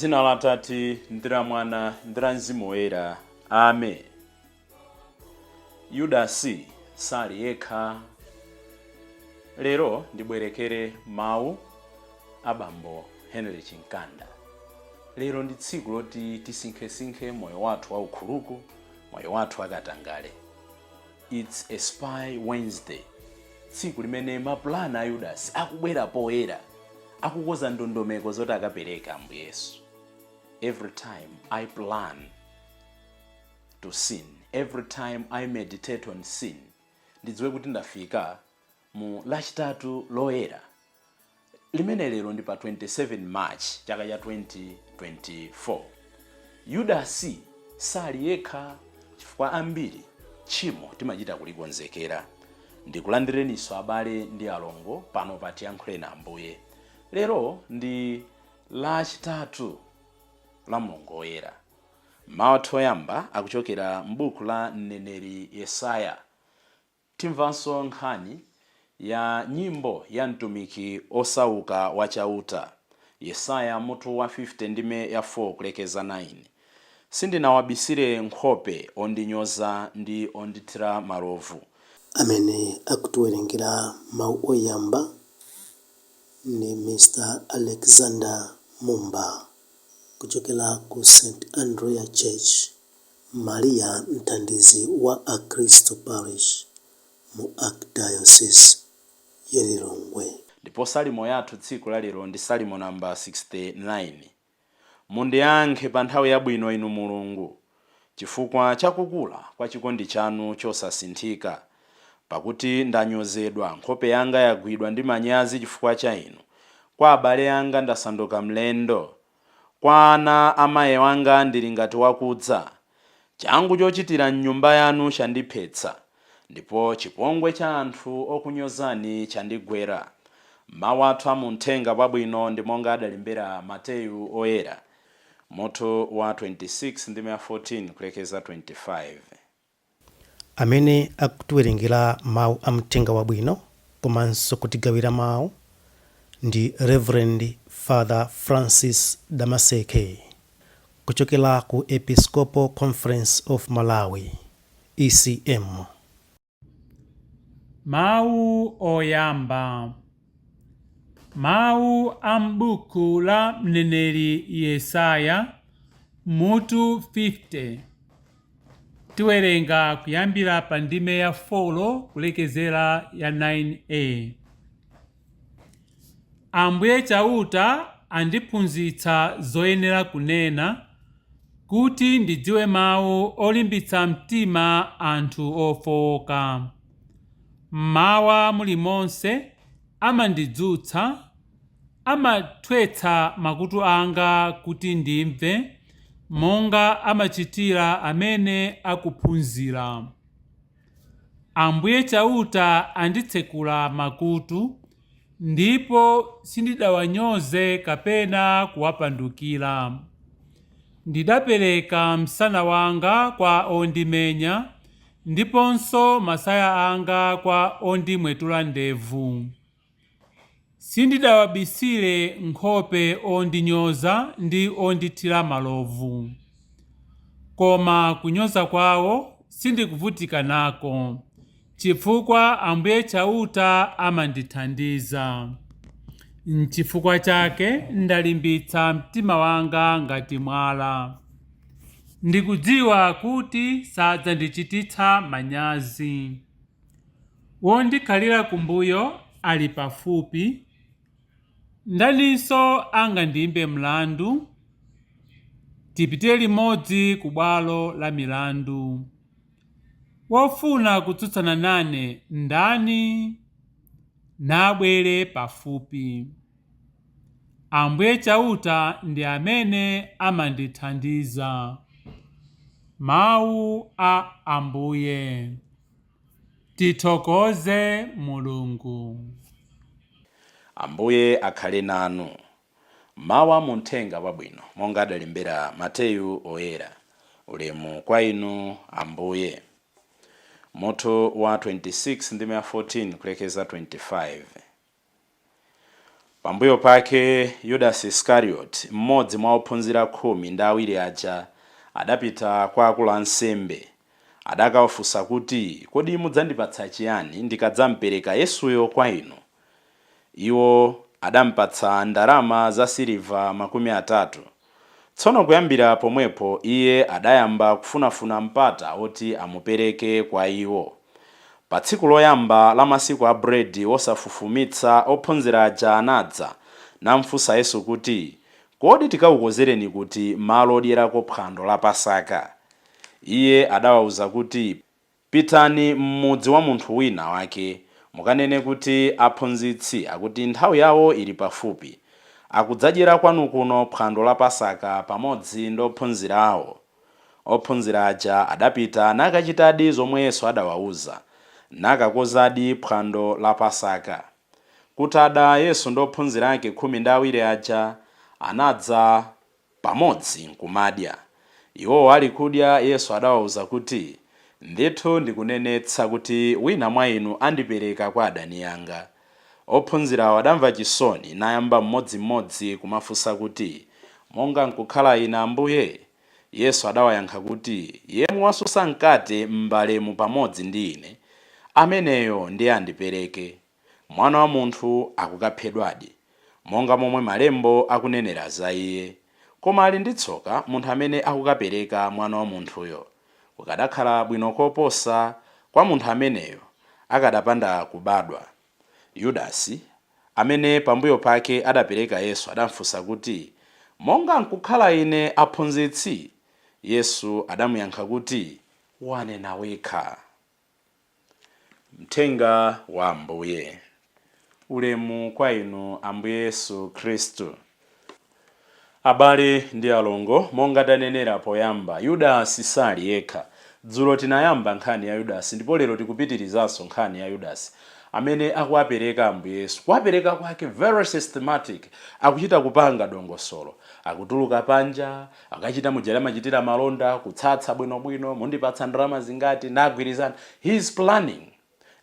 Dzina la Atate ndi la Mwana ndi la Mzimu Woyera. Amen. Yudasi sali yekha. Lero ndibwerekere mawu abambo Henry Chinkanda. Lero ndi tsiku loti tisinkhesinkhe moyo wathu waukhuluku, moyo wathu akatangale. It's a spy Wednesday. Tsiku limene mapulani a Yudasi akubwera poyera, akukoza ndondomeko zoti akapereka Ambuye Yesu. Every time I plan to sin, every time I meditate on sin, ndidziwe kuti ndafika mu Lachitatu loyera. Limene lero ndi pa 27 March chaka cha 2024. Yudasi sali yekha chifukwa ambiri tchimo timachita kulikonzekera. Ndikulandireniso abale ndi alongo pano pa Tiyankhuleni Ambuye. Lero ndi Lachitatu la Mulungu Woyera. Mawu oyamba akuchokera m'buku la MNENERI YESAYA. Timvanso nkhani ya nyimbo ya mtumiki osauka wachauta. Yesaya mutu wa 50 ndime ya 4 kulekeza 9. Sindidawabisire nkhope, ondinyoza ndi ondithira malovu. Amene akutiwerengera mawu oyamba ni Mr. Alexander Mumba kuchokera ku St. Andrea Church, Maria mthandizi wa Akristo Parish mu Archdiocese ya Lilongwe. Ndipo salimo yathu tsiku la lero ndi salimo namba 69. Mundiyankhe pa nthawi yabwino inu Mulungu, chifukwa chakukula kwa chikondi chanu chosasinthika. Pakuti ndanyozedwa, nkhope yanga yagwidwa ndi manyazi chifukwa cha inu. Kwa abale anga ndasanduka mlendo, kwa ana amayi wanga ndili ngati wakudza. Changu chochitira m'nyumba yanu chandiphetsa, ndipo chipongwe cha anthu okunyozani chandigwera. Mawu athu amuthenga pabwino ndi monga adalimbera Mateyu Woyera, mutu wa 26 ndime 14 kulekeza 25. Amene akutiwerengera mawu amthenga wabwino komanso kutigawira mawu ndi Reverend Father Francis Damaseke kuchokera ku Episcopal Conference of Malawi, ECM. Mawu oyamba. Mawu ambuku la mneneri Yesaya mutu 50. Tiwerenga kuyambira pa ndime ya 4 kulekezera ya 9a. Ambuye chauta andiphunzitsa zoyenera kunena, kuti ndidziwe mawu olimbitsa mtima anthu ofooka. Mmawa mulimonse amandidzutsa, amathwetsa makutu anga kuti ndimve, monga amachitira amene akuphunzira. Ambuye chauta anditsekula makutu, ndipo sindidawanyoze kapena kuwapandukira. Ndidapereka msana wanga kwa ondimenya, ndiponso masaya anga kwa ondimwetula ndevu. Sindidawabisire nkhope ondinyoza ndi ondithira malovu. Koma kunyoza kwawo sindikuvutika nako, chifukwa Ambuye chauta amandithandiza. N'chifukwa chake ndalimbitsa mtima wanga ngati mwala. Ndikudziwa kuti sadzandichititsa manyazi. Wondikhalira kumbuyo ali pafupi. Ndaninso angandiyimbe mlandu? Tipite limodzi ku bwalo la milandu. Wofuna kutsutsana nane ndani? Nabwere pafupi. Ambuye chauta ndi amene amandithandiza. Mawu a Ambuye. Tithokoze Mulungu. Ambuye akhale nanu. Mawu amuthenga wabwino monga adalimbera Mateyu Woyera. Ulemu kwa inu Ambuye. Mutu 26 ndime 14 kulekeza 25. Pambuyo pake Yudasi Iskarioti, mmodzi mwa ophunzira 12 aja, adapita kwa akulu ansembe. Adakawafunsa kuti, kodi mudzandipatsa chiyani ndikadzampereka Yesuyo kwa inu? Iwo adampatsa ndalama za siliva 30. Tsono kuyambira pomwepo iye adayamba kufunafuna mpata oti amupereke kwa iwo. Pa tsiku loyamba la masiku a bredi wosafufumitsa, ophunzira aja anadza namfunsa Yesu kuti, kodi tikawukozereni kuti malo odyerako phwando la Pasaka? Iye adawawuza kuti, pitani m'mudzi wa munthu wina wake, mukanene kuti aphunzitsi akuti nthawi yawo ili pafupi, akudzadyera kwanu kuno phwando la Pasaka pamodzi ndi ophunzira awo. Ophunzira aja adapita nakachitadi zomwe Yesu adawawuza, nakakozadi phwando la Pasaka. Kutada Yesu ndi ophunzira ake 12 aja anadza pamodzi nkumadya. Iwo ali kudya, Yesu adawawuza kuti, ndithu ndikunenetsa kuti wina mwa inu andipereka kwa adani anga. Ophunzirawo adamva chisoni nayamba mmodzimmodzi kumafunsa kuti, monga nkukhala ine Ambuye? Yesu adawayankha kuti, yemwe wasusa mkate m'mbalemu pamodzi ndi ine, ameneyo ndiye andipereke. Mwana wa munthu akukaphedwadi, monga momwe malembo akunenera za iye. Koma ali ndi tsoka munthu amene akukapereka mwana wa munthuyo. Kukadakhala bwino koposa kwa munthu ameneyo akadapanda kubadwa. Yudasi, amene pambuyo pake adapereka Yesu, adamfunsa kuti, monga nkukhala ine aphunzitsi? Yesu adamuyankha kuti, wanena wekha. Mthenga wa Ambuye. Ulemu kwa inu Ambuye Yesu Khristu. Abale ndi alongo, monga tanenera poyamba, Yudasi sali yekha. Dzulo tinayamba nkhani ya Yudasi, ndipo lero tikupitirizanso nkhani ya Yudasi, amene akuwapereka Ambuye Yesu. Kuwapereka kwake very systematic, akuchita kupanga dongosolo, akutuluka panja, akachita mujera machitira malonda, kutsatsa bwinobwino, mundipatsa ndalama zingati, nagwirizana. He is planning.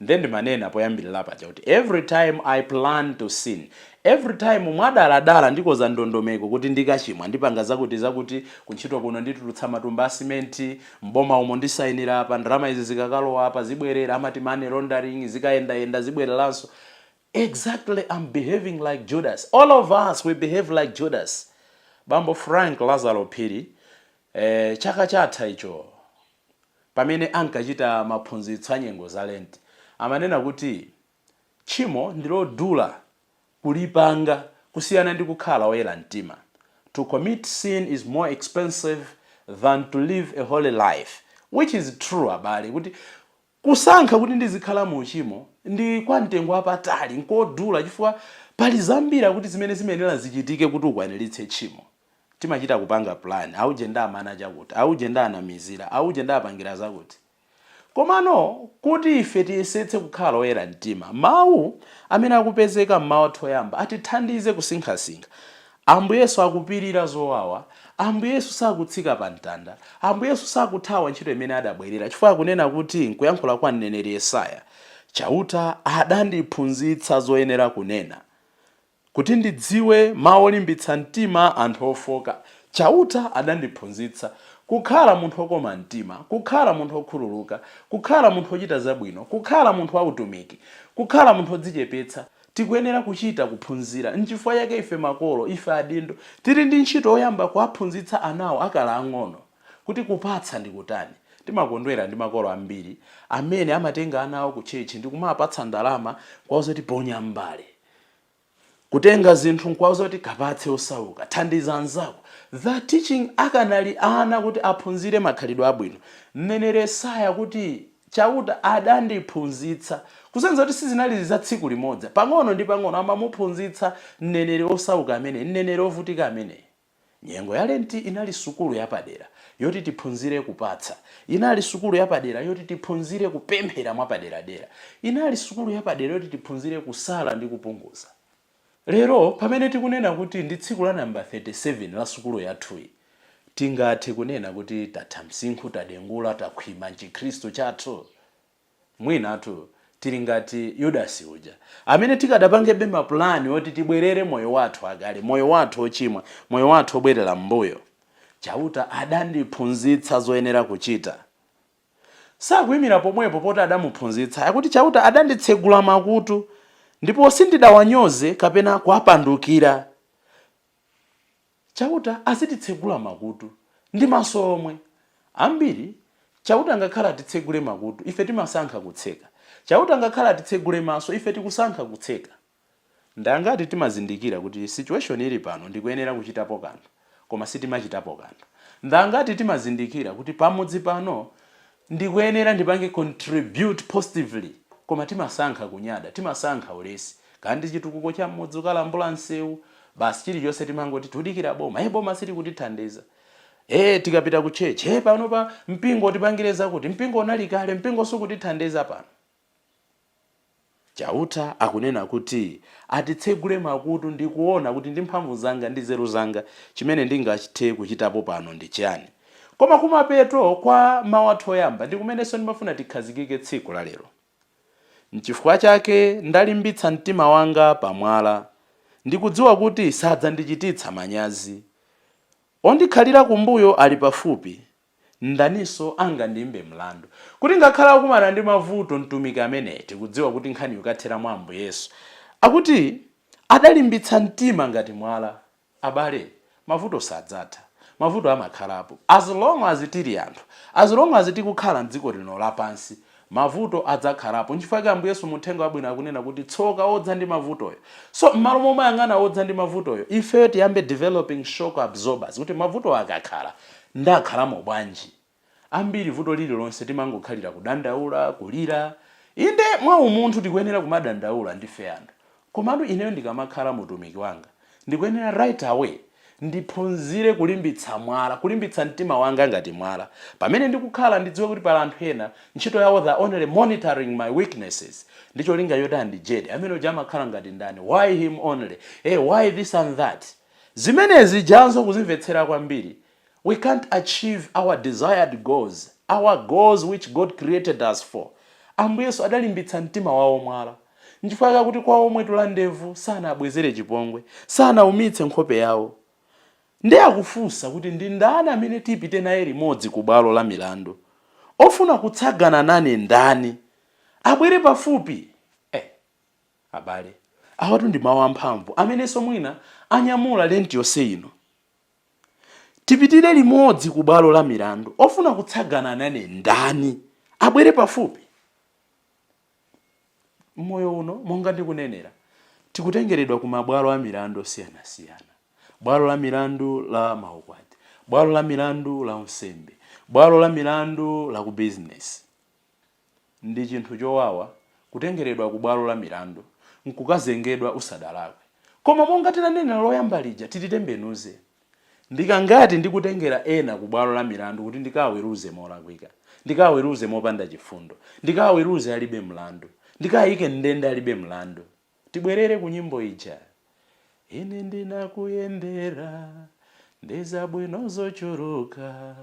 Then manena poyambirira paja kuti every time I plan to sin, every time mwadala ndikoza ndondomeko kuti ndikachimwa ndipanga zakuti kuntchito kuno nditulutsa matumba a simenti, mboma umo ndisayinira apa, ndalama izi zikakalowa apa zibwerera, amati money laundering, zikayenda zibwereranso. Exactly, I'm behaving like Judas. All of us, we behave like Judas. Bambo Frank Lazaro Phiri, chaka chatha icho, pamene ankachita maphunzitso a nyengo za Lenti, amanena kuti tchimo ndilodula kulipanga kusiyana ndi kukhala oyera mtima. To commit sin is more expensive than to live a holy life, which is true abale, kuti kusankha kuti ndizikhala mu uchimo ndi kwa mtengo wapatali, nkodula, chifukwa pali zambiri kuti zimene zimenera zichitike kuti ukwaniritse tchimo. Timachita kupanga plan, auje nda amana chakuti, auje nda anamizira, auje nda apangira zakuti. Komano kuti ife tiyesetse kukhala oyera mtima, mawu amene akupezeka m'mawu oyamba atithandize kusinkhasinkha. Ambuye Yesu akupirira zowawa, Ambuye Yesu sakutsika pa mtanda, Ambuye Yesu sakuthawa ntchito imene adabwerera, chifukwa akunena kuti nkuyankhula kwa mneneri Yesaya, chauta adandiphunzitsa zoyenera kunena, kuti ndidziwe mawu olimbitsa mtima anthu ofooka. Chauta adandiphunzitsa kukhala munthu okoma mtima, kukhala munthu okhululuka, kukhala munthu ochita zabwino, kukhala munthu wautumiki, kukhala munthu odzichepetsa. Tikuyenera kuchita kuphunzira. Nchifukwa yake ife makolo, ife adindo, tili ndi ntchito oyamba kuwaphunzitsa anawo akala ang'ono kuti kupatsa ndi kutani. Timakondwera ndi makolo ambiri amene amatenga anawo ku chechi ndi kumapatsa ndalama kwa zoti ponya mbale, kutenga zinthu kwa zoti kapatse osauka, thandiza anzako. That teaching akanali ana kuti aphunzire makhalidwe abwino. Mneneri Yesaya kuti chauta adandiphunzitsa, kusenza kuti sizinali za tsiku limodzi, pang'ono ndi pang'ono amamuphunzitsa mneneri osauka amene, mneneri ovutika amene. Nyengo ya Lenti inali sukulu yapadera yoti tiphunzire kupatsa, inali sukulu yapadera yoti tiphunzire kupemphera mwapaderadera, inali sukulu yapadera yoti tiphunzire kusala ndi kupunguza. Lero pamene tikunena kuti ndi tsiku la namba 37 la sukulu yathuyi, tingathe kunena kuti tatha msinkhu, tadengula, takhwima m'Chikhristu chathu. Mwinatu tili ngati Yudasi uja amene tikadapangebe mapulani oti tibwerere moyo wathu akale, moyo wathu ochimwa, moyo wathu obwerera mbuyo. Chauta adandiphunzitsa zoyenera kuchita. Sakuyimira pomwepo poti adamuphunzitsa, akuti chauta adanditsegula makutu ndipo sindidawanyoze kapena kuapandukira. Chauta azititsegula makutu ndi maso omwe. Ambiri chauta ngakhala atitsegule makutu, ife timasankha kutseka. Chauta ngakhala atitsegule maso, ife tikusankha kutseka. Ndangati timazindikira kuti situation ili pano ndikuyenera kuchitapo kanthu, koma sitimachitapo kanthu. Ndangati timazindikira kuti pamudzi pano ndikuyenera ndipange contribute positively, koma timasankha kunyada, timasankha ulesi. Kandi chitukuko cha mudzi ukalambula nsewu, basi chilichonse timangoti tudikira boma, boma sili kutithandiza. Tikapita ku church, pano pa mpingo tipangireza kuti mpingo unali kale, mpingo sukutithandiza pano. Chauta akunena kuti atitsegule makutu ndi kuona kuti ndi mphamvu zanga ndi nzeru zanga chimene ndingachite kuchitapo pano ndi chiyani. Koma kumapeto kwa mawu athu oyamba ndi kumenenso ndimafuna tikhazikike tsiku la lero. N'chifukwa chake ndalimbitsa mtima wanga pamwala, ndikudziwa kuti sadzandichititsa manyazi. Ondikhalira kumbuyo ali pafupi, ndaniso angandimbe mlandu. Kuti ngakhala kumana ndi mavuto mtumiki amene tikudziwa kuti nkhani yukathera mwa Ambuye Yesu. Akuti adalimbitsa mtima ngati mwala. Abale, mavuto sadzatha. Mavuto amakhalapo. As long as tili anthu, as long as tikukhala m'dziko lino lapansi, mavuto adzakhalapo. N'chifukwa Ambuye Yesu muthenga wabwino akunena kuti tsoka odza ndi mavutoyo. So m'malo momwe ayang'ana odza ndi mavutoyo, ife tiyambe developing shock absorbers kuti mavuto akakhala ndakhalamo bwanji. Ambiri vuto lililonse timangokhalira kudandaula, kulira. Inde mwa umunthu tikuyenera kumadandaula ndife anthu. Komatu ineyo ndikamakhala mutumiki wanga, ndikuyenera right away ndiphunzire kulimbitsa mwala, kulimbitsa mtima wanga ngati mwala. Pamene ndikukhala ndidziwe kuti pala anthu ena ntchito yawo they only monitoring my weaknesses. Ndicho linga yoti andijede amene uja amakhala ngati ndani, why him only, why this and that. Zimenezi janso kuzimvetsera kwambiri. We can't achieve our desired goals, our goals which God created us for. Ambuye Yesu adalimbitsa mtima wawo mwala. N'chifukwa kuti kwa omwe tula ndevu sana abwezere chipongwe, sana umitse nkhope yawo. Ndi akufunsa kuti ndi ndani amene tipite naye limodzi ku bwalo la milandu, ofuna kutsagana nane ndani, abwere pafupi. Abale, awatu ndi mawu amphamvu amenenso mwina anyamula lenti yonse ino. Tipitire limodzi ku bwalo la milandu, ofuna kutsagana nane ndani, abwere pafupi. Moyo uno monga ndikunenera tikutengeredwa ku mabwalo a milandu osiyanasiyana. Bwalo la milandu la maukwati, bwalo la milandu la unsembe, bwalo la milandu la ku business. Ndi chinthu chowawa kutengeredwa ku bwalo la milandu nkukazengedwa usadalakwe. Koma monga tinanena loyamba lija tititembenuze. Ndikangati ndikutengera ena ku bwalo la milandu kuti ndikaweruze molakwika, ndikaweruze mopanda chifundo, ndikaweruze alibe mlandu, ndikayike ndende alibe mlandu. Tibwerere ku nyimbo ija. Ine ndinakuyendera ndezabwino zochuluka,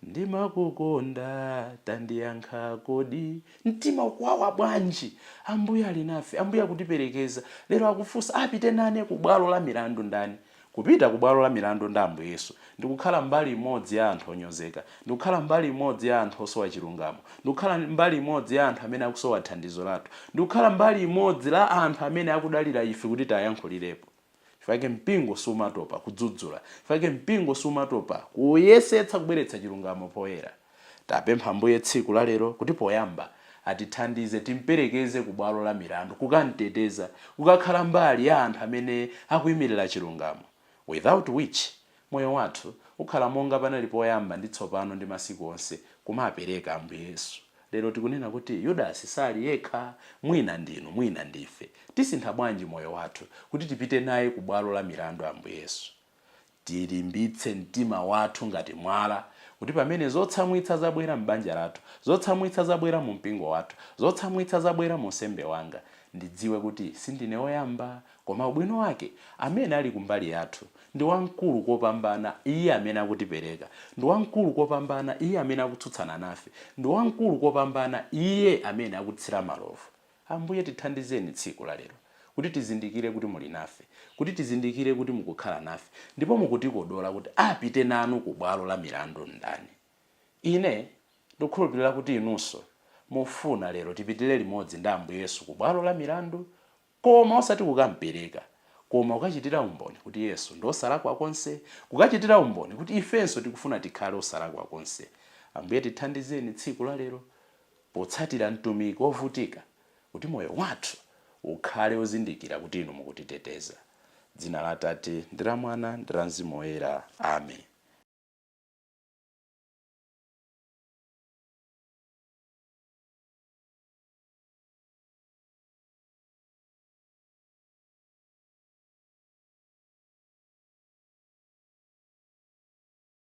ndimakukonda tandiyankha kodi. Mtima ukwawa bwanji, Ambuye ali nafe, Ambuye akutiperekeza. Lero akufunsa apite nane ku bwalo la milandu ndani. Kupita ku bwalo la milandu ndi Ambuye Yesu ndikukhala mbali imodzi ya anthu onyozeka, ndikukhala mbali imodzi ya anthu osowa chilungamo, ndikukhala mbali imodzi ya anthu amene akusowa thandizo lathu, ndikukhala mbali imodzi la anthu amene akudalira ife kuti tayankhulirepo. Chifukwa mpingo sumatopa kudzudzula, chifukwa mpingo sumatopa kuyesetsa kubweretsa chilungamo poyera. Tapempha Ambuye tsiku la lero kuti poyamba atithandize timperekeze ku bwalo la milandu, kukamteteza, kukakhala mbali ya anthu amene akuyimirira chilungamo. Without which moyo wathu ukhala monga panali poyamba ndi tsopano ndi masiku onse kumapereka Ambuye Yesu. Lero tikunena kuti Yudasi sali yekha, mwina ndinu, mwina ndife. Tisintha bwanji moyo wathu kuti tipite naye ku bwalo la milandu Ambuye Yesu. Tilimbitse mtima wathu ngati mwala kuti pamene zotsamwitsa zabwera m'banja lathu, zotsamwitsa zabwera mu mpingo wathu, zotsamwitsa zabwera mu nsembe wanga, ndidziwe kuti sindine woyamba, koma ubwino wake amene ali kumbali yathu ndi wamkulu kopambana iye amene akutipereka, ndi wamkulu kopambana iye amene akutsutsana nafe, ndi wamkulu kopambana iye amene akutsira malovu. Ambuye tithandizeni tsiku la lero kuti tizindikire kuti muli nafe, kuti tizindikire kuti mukukhala nafe, ndipo mukutikodola kuti apite nanu ku bwalo la milandu ndani. Ine ndikukhulupirira kuti inunso mufuna lero tipitire limodzi ndi Ambuye Yesu ku bwalo la milandu, koma osati kukampereka, koma ukachitira umboni kuti Yesu ndi osalakwa konse, kukachitira umboni kuti ifenso tikufuna tikhale osalakwa konse. Ambuye tithandizeni tsiku la lero potsatira mtumiki wovutika kuti moyo wathu ukhale ozindikira kuti inu mukutiteteza. Dzina la Atate ndi la Mwana ndi la Mzimu Woyera. Amen.